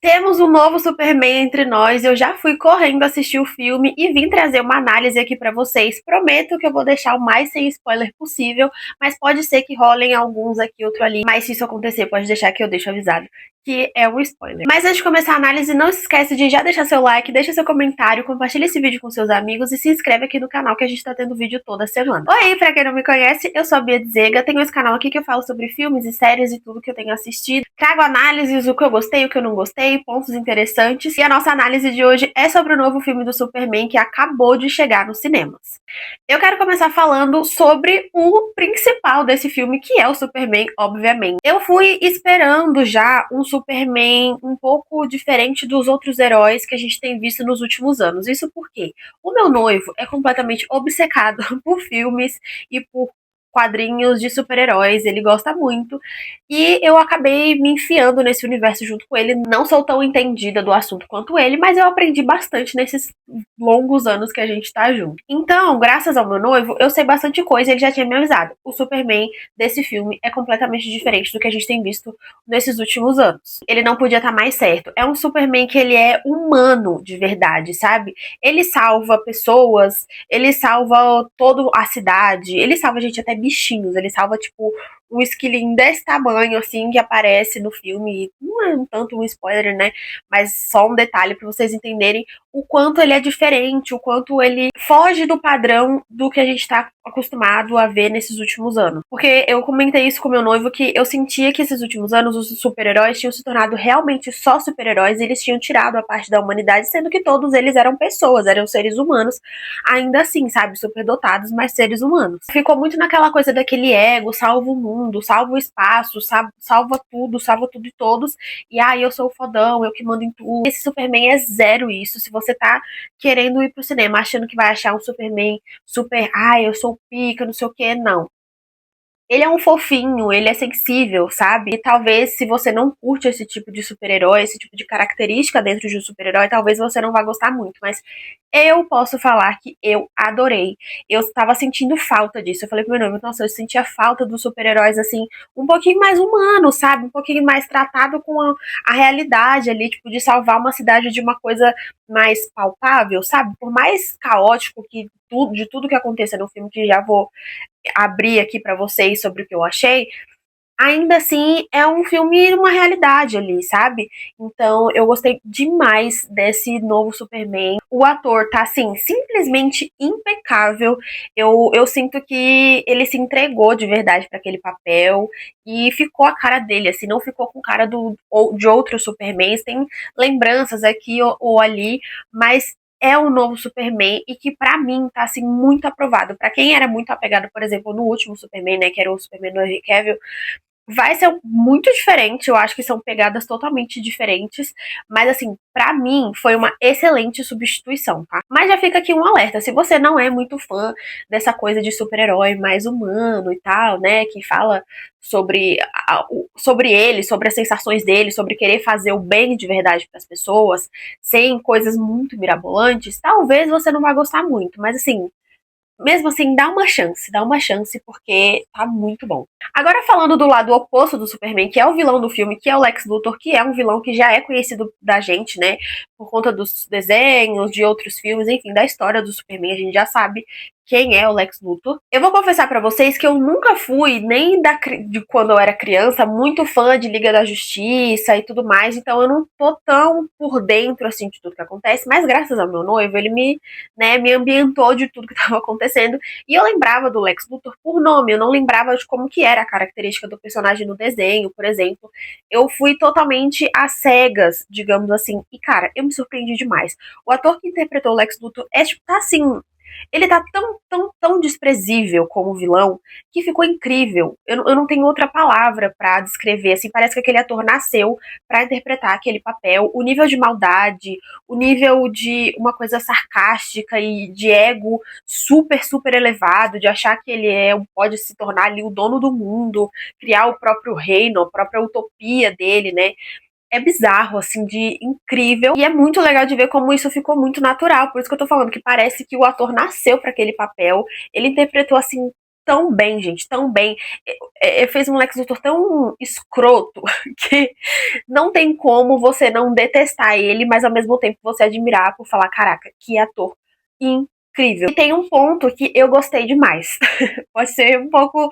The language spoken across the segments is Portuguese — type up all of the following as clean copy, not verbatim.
Temos um novo Superman entre nós. Eu já fui correndo assistir o filme e vim trazer uma análise aqui pra vocês. Prometo que eu vou deixar o mais sem spoiler possível, mas pode ser que rolem alguns aqui, outro ali. Mas se isso acontecer, pode deixar que eu deixo avisado que é um spoiler. Mas antes de começar a análise, não se esquece de já deixar seu like, deixa seu comentário, compartilha esse vídeo com seus amigos e se inscreve aqui no canal que a gente tá tendo vídeo toda semana. Oi, pra quem não me conhece, eu sou a Bia Dzega, tenho esse canal aqui que eu falo sobre filmes e séries e tudo que eu tenho assistido. Trago análises, o que eu gostei, o que eu não gostei, pontos interessantes. E a nossa análise de hoje é sobre o novo filme do Superman que acabou de chegar nos cinemas. Eu quero começar falando sobre o principal desse filme, que é o Superman, obviamente. Eu fui esperando já um Superman um pouco diferente dos outros heróis que a gente tem visto nos últimos anos. Isso porque o meu noivo é completamente obcecado por filmes e por quadrinhos de super-heróis, ele gosta muito, e eu acabei me enfiando nesse universo junto com ele. Não sou tão entendida do assunto quanto ele, mas eu aprendi bastante nesses longos anos que a gente tá junto. Então, graças ao meu noivo, eu sei bastante coisa, ele já tinha me avisado. O Superman desse filme é completamente diferente do que a gente tem visto nesses últimos anos. Ele não podia estar mais certo. É um Superman que ele é humano de verdade, sabe? Ele salva pessoas, ele salva toda a cidade, ele salva gente até bichinhos, ele salva tipo um esquilinho desse tamanho assim que aparece no filme. Não é um tanto um spoiler, né? Mas só um detalhe para vocês entenderem o quanto ele é diferente, o quanto ele foge do padrão do que a gente tá acostumado a ver nesses últimos anos. Porque eu comentei isso com meu noivo que eu sentia que esses últimos anos os super-heróis tinham se tornado realmente só super-heróis e eles tinham tirado a parte da humanidade, sendo que todos eles eram pessoas, eram seres humanos, ainda assim, sabe, superdotados, mas seres humanos. Ficou muito naquela coisa daquele ego, salva o mundo, salva o espaço, salva tudo e todos, e eu sou o fodão, eu que mando em tudo. Esse Superman é zero isso. Se você tá querendo ir pro cinema achando que vai achar um Superman super, eu sou pica, não sei o que, não. Ele é um fofinho, ele é sensível, sabe? E talvez, se você não curte esse tipo de super-herói, esse tipo de característica dentro de um super-herói, talvez você não vá gostar muito. Mas eu posso falar que eu adorei. Eu tava sentindo falta disso. Eu falei pro meu noivo, nossa, eu sentia falta dos super-heróis, assim, um pouquinho mais humanos, sabe? Um pouquinho mais tratado com a realidade ali, tipo, de salvar uma cidade de uma coisa mais palpável, sabe? Por mais caótico que de tudo que aconteça no filme, que já vou abrir aqui pra vocês sobre o que eu achei, ainda assim é um filme, uma realidade ali, sabe? Então eu gostei demais desse novo Superman. O ator tá assim, simplesmente impecável. Eu sinto que ele se entregou de verdade para aquele papel e ficou a cara dele, assim, não ficou com cara de outros Supermans. Tem lembranças aqui ou ali, mas é um novo Superman e que pra mim tá assim muito aprovado. Pra quem era muito apegado, por exemplo, no último Superman, né, que era o Superman do Henry Cavill, vai ser muito diferente, eu acho que são pegadas totalmente diferentes, mas assim, pra mim foi uma excelente substituição, tá? Mas já fica aqui um alerta, se você não é muito fã dessa coisa de super-herói mais humano e tal, né, que fala sobre ele, sobre as sensações dele, sobre querer fazer o bem de verdade para as pessoas, sem coisas muito mirabolantes, talvez você não vá gostar muito, mas assim, mesmo assim, dá uma chance, porque tá muito bom. Agora falando do lado oposto do Superman, que é o vilão do filme, que é o Lex Luthor, que é um vilão que já é conhecido da gente, né, por conta dos desenhos, de outros filmes, enfim, da história do Superman, a gente já sabe quem é o Lex Luthor. Eu vou confessar pra vocês que eu nunca fui, nem de quando eu era criança, muito fã de Liga da Justiça e tudo mais, então eu não tô tão por dentro, assim, de tudo que acontece, mas graças ao meu noivo, ele me ambientou de tudo que tava acontecendo, e eu lembrava do Lex Luthor por nome, eu não lembrava de como que era a característica do personagem no desenho, por exemplo. Eu fui totalmente às cegas, digamos assim, e cara, eu me surpreendi demais. O ator que interpretou o Lex Luthor tá assim, ele tá tão desprezível como vilão que ficou incrível. Eu não tenho outra palavra pra descrever. Assim, parece que aquele ator nasceu pra interpretar aquele papel. O nível de maldade, o nível de uma coisa sarcástica e de ego super elevado, de achar que ele pode se tornar ali o dono do mundo, criar o próprio reino, a própria utopia dele, né? É bizarro, assim, de incrível. E é muito legal de ver como isso ficou muito natural. Por isso que eu tô falando que parece que o ator nasceu para aquele papel. Ele interpretou, assim, tão bem, gente, tão bem. Fez um Lex Luthor tão escroto que não tem como você não detestar ele, mas ao mesmo tempo você admirar por falar, caraca, que ator incrível. E tem um ponto que eu gostei demais. Pode ser um pouco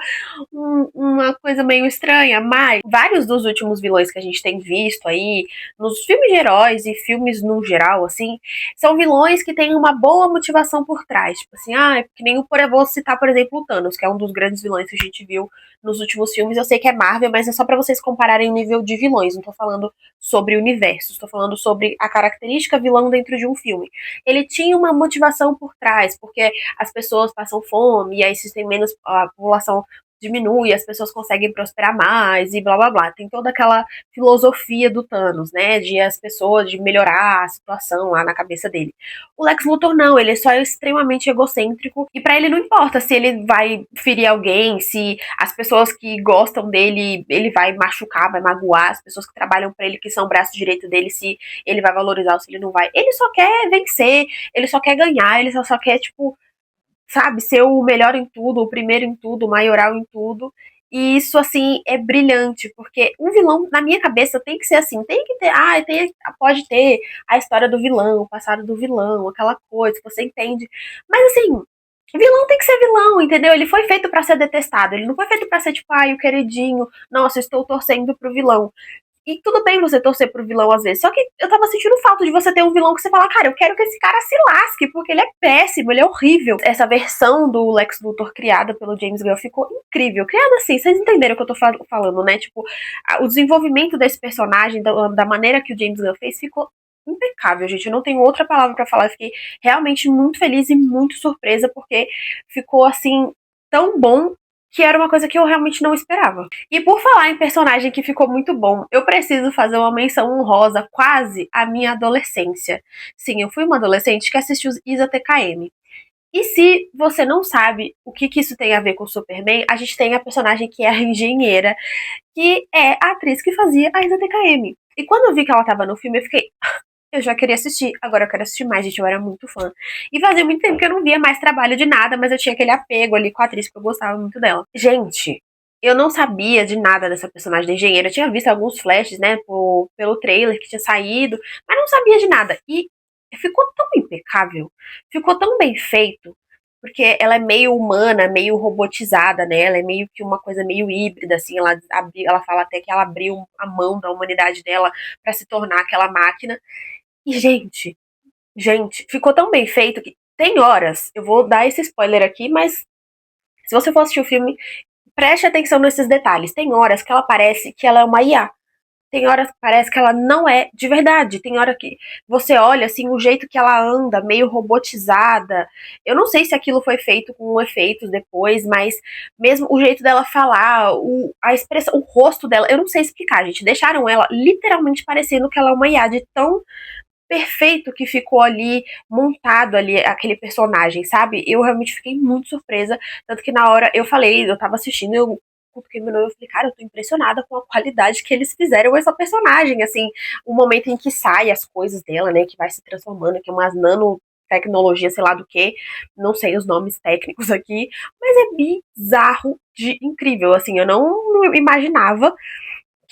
uma coisa meio estranha, mas vários dos últimos vilões que a gente tem visto aí, nos filmes de heróis e filmes no geral, assim, são vilões que têm uma boa motivação por trás. Tipo assim, que nem eu vou citar, por exemplo, o Thanos, que é um dos grandes vilões que a gente viu nos últimos filmes. Eu sei que é Marvel, mas é só pra vocês compararem o nível de vilões. Não tô falando sobre o universo, estou falando sobre a característica vilão dentro de um filme. Ele tinha uma motivação por trás, porque as pessoas passam fome, e aí se tem menos, a população diminui, as pessoas conseguem prosperar mais e blá blá blá. Tem toda aquela filosofia do Thanos, né? De as pessoas, de melhorar a situação lá na cabeça dele. O Lex Luthor não, ele só é extremamente egocêntrico e pra ele não importa se ele vai ferir alguém, se as pessoas que gostam dele, ele vai machucar, vai magoar, as pessoas que trabalham pra ele, que são o braço direito dele, se ele vai valorizar ou se ele não vai. Ele só quer vencer, ele só quer ganhar, ele só quer, tipo, sabe, ser o melhor em tudo, o primeiro em tudo, o maioral em tudo. E isso, assim, é brilhante, porque um vilão, na minha cabeça, tem que ser assim, tem que ter, pode ter a história do vilão, o passado do vilão, aquela coisa que você entende. Mas, assim, vilão tem que ser vilão, entendeu? Ele foi feito pra ser detestado, ele não foi feito pra ser, tipo, o queridinho, nossa, estou torcendo pro vilão. E tudo bem você torcer pro vilão às vezes. Só que eu tava sentindo falta de você ter um vilão que você fala, cara, eu quero que esse cara se lasque, porque ele é péssimo, ele é horrível. Essa versão do Lex Luthor criada pelo James Gunn ficou incrível. Criada assim, vocês entenderam o que eu tô falando, né? Tipo, o desenvolvimento desse personagem, da maneira que o James Gunn fez, ficou impecável, gente. Eu não tenho outra palavra pra falar. Eu fiquei realmente muito feliz e muito surpresa, porque ficou assim tão bom que era uma coisa que eu realmente não esperava. E por falar em personagem que ficou muito bom, eu preciso fazer uma menção honrosa quase à minha adolescência. Sim, eu fui uma adolescente que assistiu Isa TKM. E se você não sabe o que isso tem a ver com o Superman, a gente tem a personagem que é a engenheira, que é a atriz que fazia a Isa TKM. E quando eu vi que ela tava no filme, eu fiquei, eu já queria assistir, agora eu quero assistir mais, gente, eu era muito fã. E fazia muito tempo que eu não via mais trabalho de nada, mas eu tinha aquele apego ali com a atriz, porque eu gostava muito dela. Gente, eu não sabia de nada dessa personagem da engenheira. Eu tinha visto alguns flashes, né, pelo trailer que tinha saído, mas não sabia de nada. E ficou tão impecável, ficou tão bem feito, porque ela é meio humana, meio robotizada, né? Ela é meio que uma coisa meio híbrida, assim. Ela fala até que ela abriu a mão da humanidade dela pra se tornar aquela máquina. E, gente, ficou tão bem feito que tem horas, eu vou dar esse spoiler aqui, mas se você for assistir o filme, preste atenção nesses detalhes. Tem horas que ela parece que ela é uma IA. Tem horas que parece que ela não é de verdade. Tem hora que você olha, assim, o jeito que ela anda, meio robotizada. Eu não sei se aquilo foi feito com efeitos depois, mas mesmo o jeito dela falar, a expressão, o rosto dela, eu não sei explicar, gente. Deixaram ela literalmente parecendo que ela é uma IA de tão perfeito que ficou ali, montado ali, aquele personagem, sabe? Eu realmente fiquei muito surpresa, tanto que na hora, eu tava assistindo, eu cutuquei meu noivo e falei, cara, eu tô impressionada com a qualidade que eles fizeram essa personagem, assim, o momento em que sai as coisas dela, né, que vai se transformando, que é umas nanotecnologia, sei lá do que, não sei os nomes técnicos aqui, mas é bizarro de incrível, assim, eu não imaginava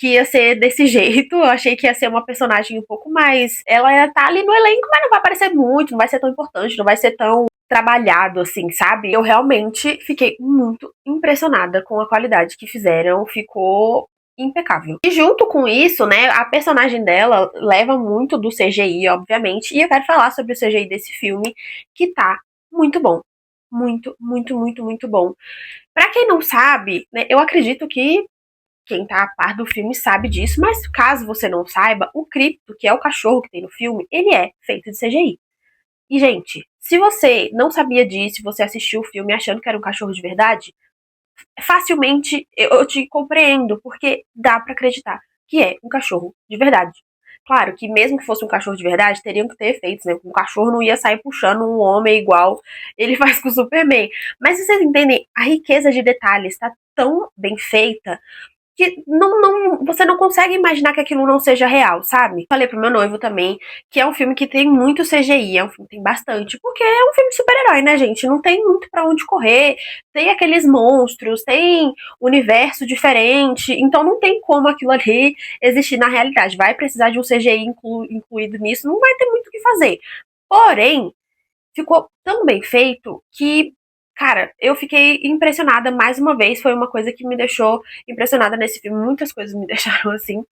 que ia ser desse jeito. Eu achei que ia ser uma personagem um pouco mais. Ela ia estar ali no elenco, mas não vai aparecer muito, não vai ser tão importante, não vai ser tão trabalhado, assim, sabe? Eu realmente fiquei muito impressionada com a qualidade que fizeram, ficou impecável. E junto com isso, né, a personagem dela leva muito do CGI, obviamente, e eu quero falar sobre o CGI desse filme, que tá muito bom. Muito, muito, muito, muito bom. Pra quem não sabe, né, eu acredito que quem tá a par do filme sabe disso, mas caso você não saiba, o Crypto, que é o cachorro que tem no filme, ele é feito de CGI. E, gente, se você não sabia disso, se você assistiu o filme achando que era um cachorro de verdade, facilmente eu te compreendo, porque dá pra acreditar que é um cachorro de verdade. Claro que mesmo que fosse um cachorro de verdade, teriam que ter efeitos, né? Um cachorro não ia sair puxando um homem igual ele faz com o Superman. Mas vocês entendem, a riqueza de detalhes tá tão bem feita que você não consegue imaginar que aquilo não seja real, sabe? Falei pro meu noivo também que é um filme que tem muito CGI, é um filme que tem bastante, porque é um filme de super-herói, né, gente? Não tem muito pra onde correr, tem aqueles monstros, tem universo diferente, então não tem como aquilo ali existir na realidade. Vai precisar de um CGI incluído nisso, não vai ter muito o que fazer. Porém, ficou tão bem feito que, cara, eu fiquei impressionada mais uma vez. Foi uma coisa que me deixou impressionada nesse filme. Muitas coisas me deixaram assim,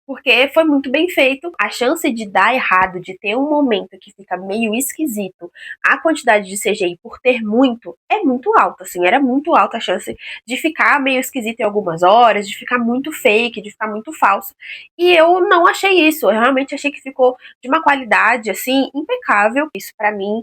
porque foi muito bem feito. A chance de dar errado, de ter um momento que fica meio esquisito, a quantidade de CGI por ter muito, é muito alta, assim. Era muito alta a chance de ficar meio esquisito em algumas horas, de ficar muito fake, de ficar muito falso. E eu não achei isso. Eu realmente achei que ficou de uma qualidade, assim, impecável. Isso pra mim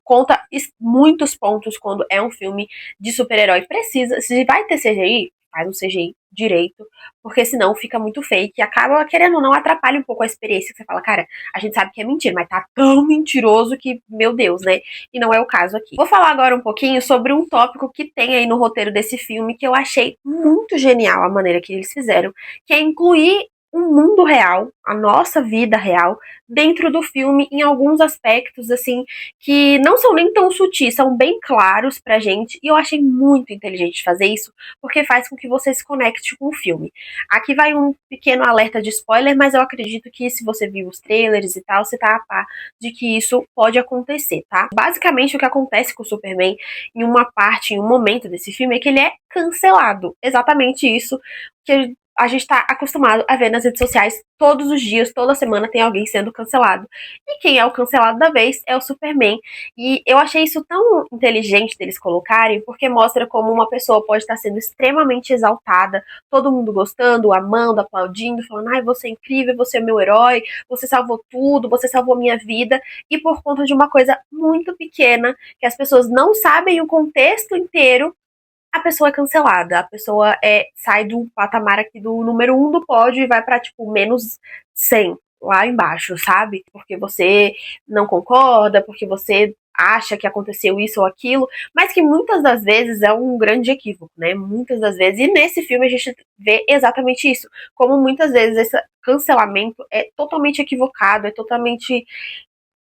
conta muitos pontos quando é um filme de super-herói. Precisa, se vai ter CGI, faz um CGI direito, porque senão fica muito fake e acaba, querendo ou não, atrapalha um pouco a experiência. Que você fala, cara, a gente sabe que é mentira, mas tá tão mentiroso que, meu Deus, né? E não é o caso aqui. Vou falar agora um pouquinho sobre um tópico que tem aí no roteiro desse filme que eu achei muito genial a maneira que eles fizeram, que é incluir um mundo real, a nossa vida real, dentro do filme em alguns aspectos, assim, que não são nem tão sutis, são bem claros pra gente, e eu achei muito inteligente fazer isso, porque faz com que você se conecte com o filme. Aqui vai um pequeno alerta de spoiler, mas eu acredito que se você viu os trailers e tal, você tá a par de que isso pode acontecer, tá? Basicamente, o que acontece com o Superman em uma parte, em um momento desse filme, é que ele é cancelado. Exatamente isso que a gente tá acostumado a ver nas redes sociais todos os dias, toda semana tem alguém sendo cancelado. E quem é o cancelado da vez é o Superman. E eu achei isso tão inteligente deles colocarem, porque mostra como uma pessoa pode estar sendo extremamente exaltada, todo mundo gostando, amando, aplaudindo, falando, ai, você é incrível, você é meu herói, você salvou tudo, você salvou minha vida, e por conta de uma coisa muito pequena, que as pessoas não sabem o contexto inteiro, a pessoa é cancelada. A pessoa sai do patamar aqui do número 1 do pódio e vai pra, tipo, menos 100 lá embaixo, sabe? Porque você não concorda, porque você acha que aconteceu isso ou aquilo, mas que muitas das vezes é um grande equívoco, né? Muitas das vezes. E nesse filme a gente vê exatamente isso. Como muitas vezes esse cancelamento é totalmente equivocado, é totalmente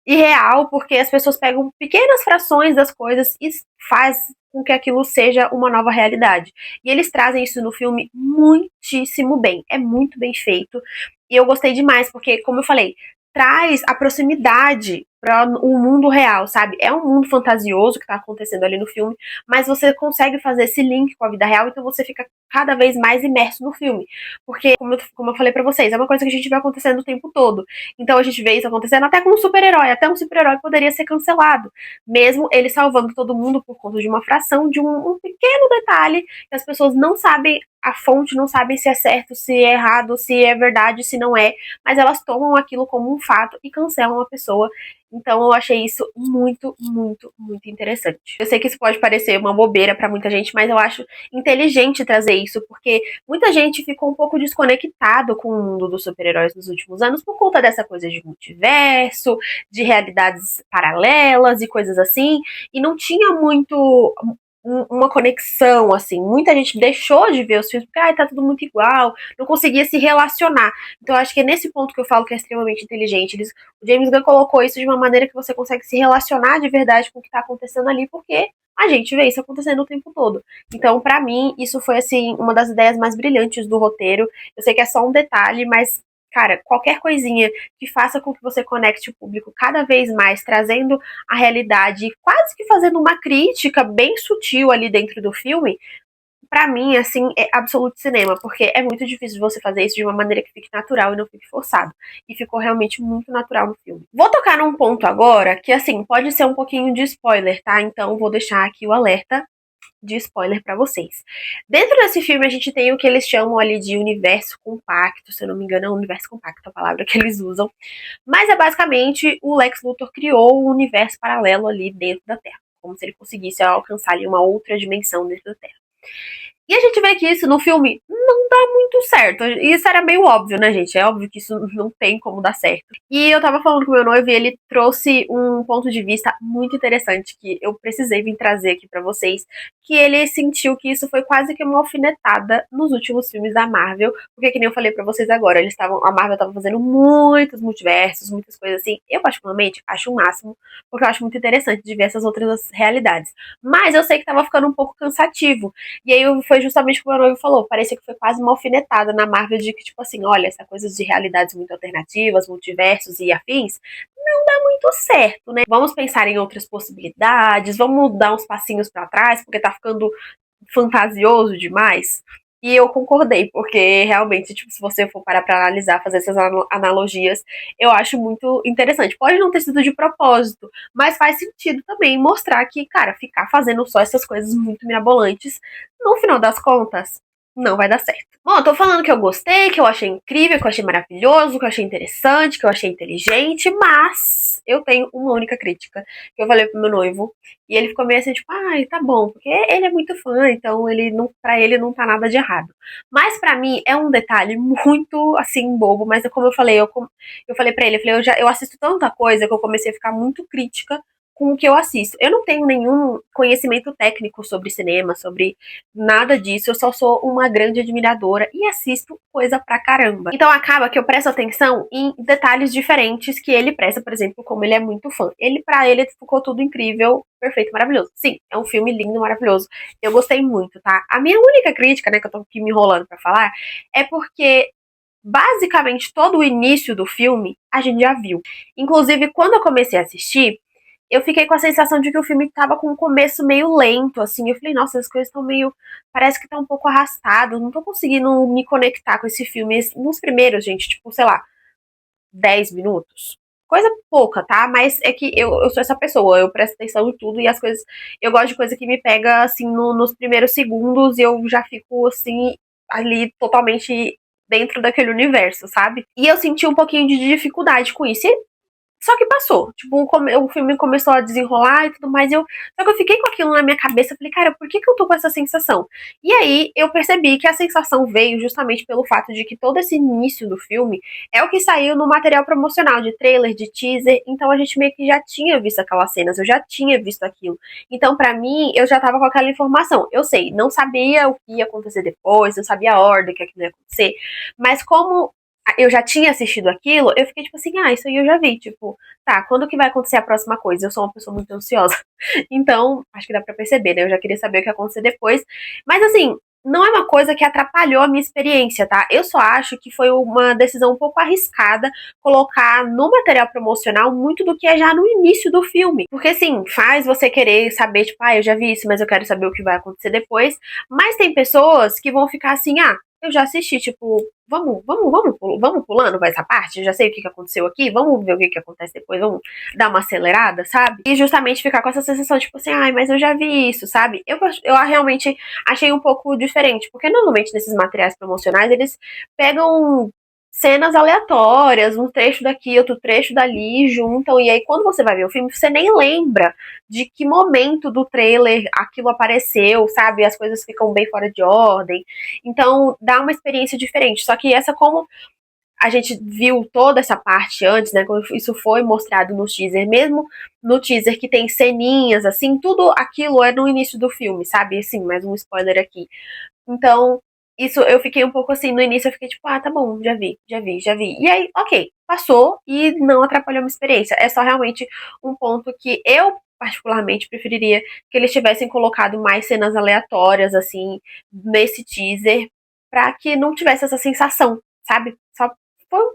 irreal, porque as pessoas pegam pequenas frações das coisas e faz com que aquilo seja uma nova realidade. E eles trazem isso no filme muitíssimo bem. É muito bem feito. E eu gostei demais, porque, como eu falei, traz a proximidade para o mundo real, sabe? É um mundo fantasioso que tá acontecendo ali no filme, mas você consegue fazer esse link com a vida real, então você fica cada vez mais imerso no filme. Porque, como eu falei pra vocês, é uma coisa que a gente vê acontecendo o tempo todo. Então a gente vê isso acontecendo até com um super-herói. Até um super-herói poderia ser cancelado. Mesmo ele salvando todo mundo por conta de uma fração, de um pequeno detalhe que as pessoas não sabem a fonte, não sabem se é certo, se é errado, se é verdade, se não é. Mas elas tomam aquilo como um fato e cancelam a pessoa. Então eu achei isso muito, muito, muito interessante. Eu sei que isso pode parecer uma bobeira pra muita gente, mas eu acho inteligente trazer isso, porque muita gente ficou um pouco desconectado com o mundo dos super-heróis nos últimos anos por conta dessa coisa de multiverso, de realidades paralelas e coisas assim, e não tinha muito uma conexão, assim. Muita gente deixou de ver os filmes porque, ai, tá tudo muito igual, não conseguia se relacionar. Então, eu acho que é nesse ponto que eu falo que é extremamente inteligente. O James Gunn colocou isso de uma maneira que você consegue se relacionar de verdade com o que tá acontecendo ali, porque a gente vê isso acontecendo o tempo todo. Então, pra mim, isso foi, assim, uma das ideias mais brilhantes do roteiro. Eu sei que é só um detalhe, mas, cara, qualquer coisinha que faça com que você conecte o público cada vez mais, trazendo a realidade, quase que fazendo uma crítica bem sutil ali dentro do filme, pra mim, assim, é absoluto cinema, porque é muito difícil você fazer isso de uma maneira que fique natural e não fique forçado. E ficou realmente muito natural no filme. Vou tocar num ponto agora que, assim, pode ser um pouquinho de spoiler, tá? Então vou deixar aqui o alerta de spoiler pra vocês. Dentro desse filme a gente tem o que eles chamam ali de universo compacto, se eu não me engano é universo compacto a palavra que eles usam, mas é basicamente o Lex Luthor criou um universo paralelo ali dentro da Terra, como se ele conseguisse alcançar ali uma outra dimensão dentro da Terra. E a gente vê que isso no filme não dá muito certo. E isso era meio óbvio, né, gente? É óbvio que isso não tem como dar certo. E eu tava falando com o meu noivo e ele trouxe um ponto de vista muito interessante que eu precisei vir trazer aqui pra vocês. Que ele sentiu que isso foi quase que uma alfinetada nos últimos filmes da Marvel. Porque, que nem eu falei pra vocês agora, a Marvel tava fazendo muitos multiversos, muitas coisas assim. Eu, particularmente, acho o máximo, porque eu acho muito interessante de ver essas outras realidades. Mas eu sei que tava ficando um pouco cansativo. E aí foi justamente o que o meu noivo falou. Parecia que foi quase uma alfinetada na Marvel de que, tipo assim, olha, essa coisa de realidades muito alternativas, multiversos e afins, não dá muito certo, né? Vamos pensar em outras possibilidades, vamos dar uns passinhos pra trás, porque tá ficando fantasioso demais. E eu concordei, porque realmente, tipo, se você for parar pra analisar, fazer essas analogias, eu acho muito interessante. Pode não ter sido de propósito, mas faz sentido também mostrar que, cara, ficar fazendo só essas coisas muito mirabolantes, no final das contas, não vai dar certo. Bom, eu tô falando que eu gostei, que eu achei incrível, que eu achei maravilhoso, que eu achei interessante, que eu achei inteligente, mas eu tenho uma única crítica que eu falei pro meu noivo. E ele ficou meio assim, tipo, ai, tá bom, porque ele é muito fã, então ele não, pra ele não tá nada de errado. Mas pra mim é um detalhe muito, assim, bobo, mas como eu falei, eu falei pra ele, eu falei, eu assisto tanta coisa que eu comecei a ficar muito crítica com o que eu assisto. Eu não tenho nenhum conhecimento técnico sobre cinema, sobre nada disso, eu só sou uma grande admiradora e assisto coisa pra caramba. Então acaba que eu presto atenção em detalhes diferentes que ele presta, por exemplo, como ele é muito fã. Pra ele ficou tudo incrível, perfeito, maravilhoso. Sim, é um filme lindo, maravilhoso. Eu gostei muito, tá? A minha única crítica, né, que eu tô aqui me enrolando pra falar, é porque basicamente todo o início do filme a gente já viu. Inclusive, quando eu comecei a assistir, eu fiquei com a sensação de que o filme tava com um começo meio lento, assim. Eu falei, nossa, as coisas estão meio. Parece que tá um pouco arrastado. Não tô conseguindo me conectar com esse filme. Nos primeiros, gente, tipo, sei lá, 10 minutos. Coisa pouca, tá? Mas é que eu sou essa pessoa, eu presto atenção em tudo e as coisas. Eu gosto de coisa que me pega, assim, nos primeiros segundos e eu já fico, assim, ali totalmente dentro daquele universo, sabe? E eu senti um pouquinho de dificuldade com isso. E só que passou. Tipo, o filme começou a desenrolar e tudo mais. Só que eu fiquei com aquilo na minha cabeça. Falei, cara, por que, que eu tô com essa sensação? E aí eu percebi que a sensação veio justamente pelo fato de que todo esse início do filme é o que saiu no material promocional, de trailer, de teaser. Então a gente meio que já tinha visto aquelas cenas, eu já tinha visto aquilo. Então, pra mim, eu já tava com aquela informação. Eu sei, não sabia o que ia acontecer depois, não sabia a ordem que aquilo ia acontecer. Mas como eu já tinha assistido aquilo, eu fiquei tipo assim, ah, isso aí eu já vi, tipo, tá, quando que vai acontecer a próxima coisa? Eu sou uma pessoa muito ansiosa. Então, acho que dá pra perceber, né? Eu já queria saber o que ia acontecer depois. Mas assim, não é uma coisa que atrapalhou a minha experiência, tá? Eu só acho que foi uma decisão um pouco arriscada colocar no material promocional muito do que é já no início do filme. Porque assim, faz você querer saber, tipo, ah, eu já vi isso, mas eu quero saber o que vai acontecer depois. Mas tem pessoas que vão ficar assim, ah, eu já assisti, tipo, vamos pulando vai essa parte, eu já sei o que aconteceu aqui, vamos ver o que acontece depois, vamos dar uma acelerada, sabe? E justamente ficar com essa sensação, tipo assim, ai, mas eu já vi isso, sabe? Eu realmente achei um pouco diferente, porque normalmente nesses materiais promocionais eles pegam cenas aleatórias, um trecho daqui, outro trecho dali, juntam, e aí quando você vai ver o filme, você nem lembra de que momento do trailer aquilo apareceu, sabe? As coisas ficam bem fora de ordem. Então, dá uma experiência diferente. Só que essa, como a gente viu toda essa parte antes, né? Quando isso foi mostrado no teaser, mesmo no teaser que tem ceninhas, assim, tudo aquilo é no início do filme, sabe? Assim, mais um spoiler aqui. Então, isso eu fiquei um pouco assim, no início eu fiquei tipo, ah, tá bom, já vi. E aí, ok, passou e não atrapalhou a minha experiência. É só realmente um ponto que eu particularmente preferiria que eles tivessem colocado mais cenas aleatórias, assim, nesse teaser, pra que não tivesse essa sensação, sabe?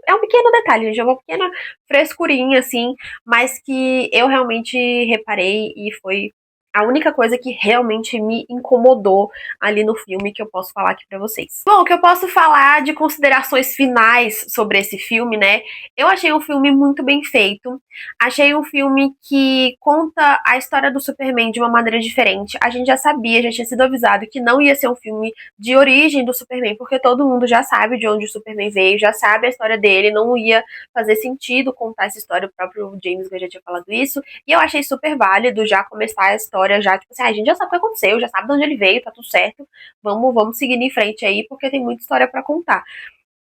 É um pequeno detalhe, já uma pequena frescurinha, assim, mas que eu realmente reparei e foi a única coisa que realmente me incomodou ali no filme que eu posso falar aqui pra vocês. Bom, o que eu posso falar de considerações finais sobre esse filme, né? Eu achei um filme muito bem feito. Achei um filme que conta a história do Superman de uma maneira diferente. A gente já sabia, já tinha sido avisado que não ia ser um filme de origem do Superman, porque todo mundo já sabe de onde o Superman veio, já sabe a história dele, não ia fazer sentido contar essa história, o próprio James Gunn já tinha falado isso. E eu achei super válido já começar a história história já, tipo assim, a gente já sabe o que aconteceu, já sabe de onde ele veio, tá tudo certo, vamos seguir em frente aí, porque tem muita história pra contar.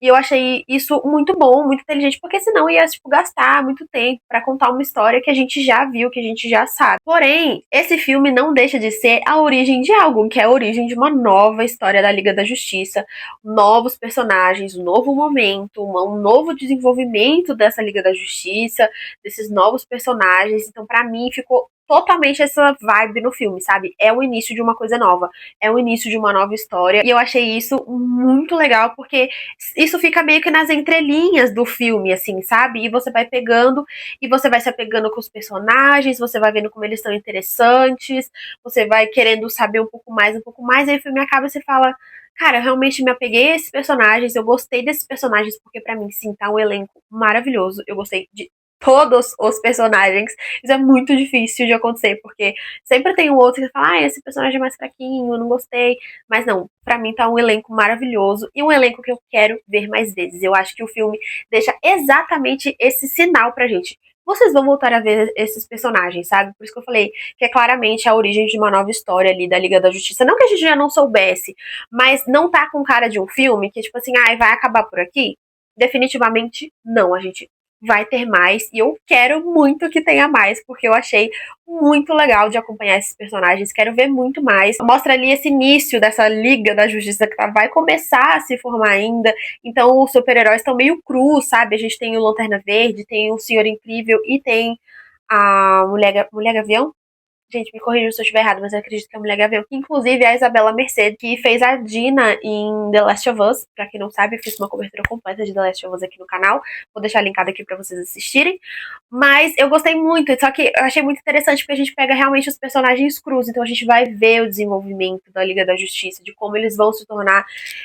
E eu achei isso muito bom, muito inteligente, porque senão ia, tipo, gastar muito tempo pra contar uma história que a gente já viu, que a gente já sabe. Porém, esse filme não deixa de ser a origem de algo, que é a origem de uma nova história da Liga da Justiça, novos personagens, um novo momento, um novo desenvolvimento dessa Liga da Justiça, desses novos personagens. Então, pra mim, ficou totalmente essa vibe no filme, sabe? É o início de uma coisa nova, é o início de uma nova história. E eu achei isso muito legal, porque isso fica meio que nas entrelinhas do filme, assim, sabe? E você vai pegando, e você vai se apegando com os personagens, você vai vendo como eles são interessantes, você vai querendo saber um pouco mais, aí o filme acaba e você fala, cara, eu realmente me apeguei a esses personagens, eu gostei desses personagens, porque pra mim, sim, tá um elenco maravilhoso, eu gostei de todos os personagens. Isso é muito difícil de acontecer, porque sempre tem um outro que fala, ah, esse personagem é mais fraquinho, eu não gostei. Mas não, pra mim tá um elenco maravilhoso e um elenco que eu quero ver mais vezes. Eu acho que o filme deixa exatamente esse sinal pra gente. Vocês vão voltar a ver esses personagens, sabe? Por isso que eu falei que é claramente a origem de uma nova história ali da Liga da Justiça. Não que a gente já não soubesse, mas não tá com cara de um filme que, tipo assim, ah, vai acabar por aqui? Definitivamente não. A gente vai ter mais e eu quero muito que tenha mais, porque eu achei muito legal de acompanhar esses personagens, quero ver muito mais. Mostra ali esse início dessa Liga da Justiça que vai começar a se formar ainda, então os super-heróis estão meio crus, sabe? A gente tem o Lanterna Verde, tem o Senhor Incrível e tem a Mulher Gavião. Gente, me corrija se eu estiver errado, mas eu acredito que a Mulher Gavião. Inclusive, a Isabela Merced, que fez a Dina em The Last of Us. Pra quem não sabe, eu fiz uma cobertura completa de The Last of Us aqui no canal. Vou deixar linkado aqui pra vocês assistirem. Mas eu gostei muito, só que eu achei muito interessante porque a gente pega realmente os personagens crus. Então a gente vai ver o desenvolvimento da Liga da Justiça, de como eles vão se tornar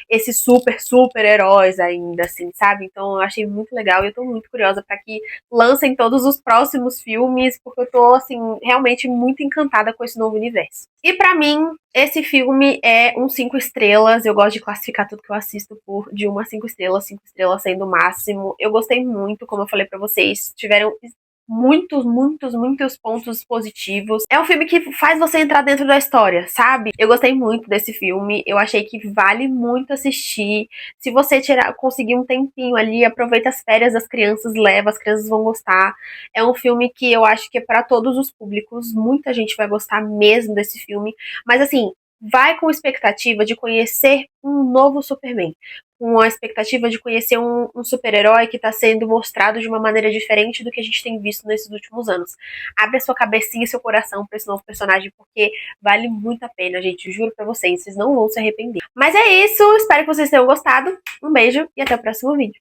esses super heróis ainda, assim, sabe? Então eu achei muito legal e eu tô muito curiosa pra que lancem todos os próximos filmes, porque eu tô, assim, realmente muito encantada com esse novo universo. E pra mim, esse filme é um 5 estrelas. Eu gosto de classificar tudo que eu assisto por de 1 a 5 estrelas sendo o máximo. Eu gostei muito, como eu falei pra vocês, tiveram muitos pontos positivos. É um filme que faz você entrar dentro da história, sabe? Eu gostei muito desse filme, eu achei que vale muito assistir. Se você conseguir um tempinho ali, aproveita as férias das crianças, leva, as crianças vão gostar. É um filme que eu acho que é para todos os públicos, muita gente vai gostar mesmo desse filme, mas assim, vai com expectativa de conhecer um novo Superman, com a expectativa de conhecer um super-herói que está sendo mostrado de uma maneira diferente do que a gente tem visto nesses últimos anos. Abre a sua cabecinha e seu coração para esse novo personagem, porque vale muito a pena, gente. Juro pra vocês, vocês não vão se arrepender. Mas é isso, espero que vocês tenham gostado. Um beijo e até o próximo vídeo.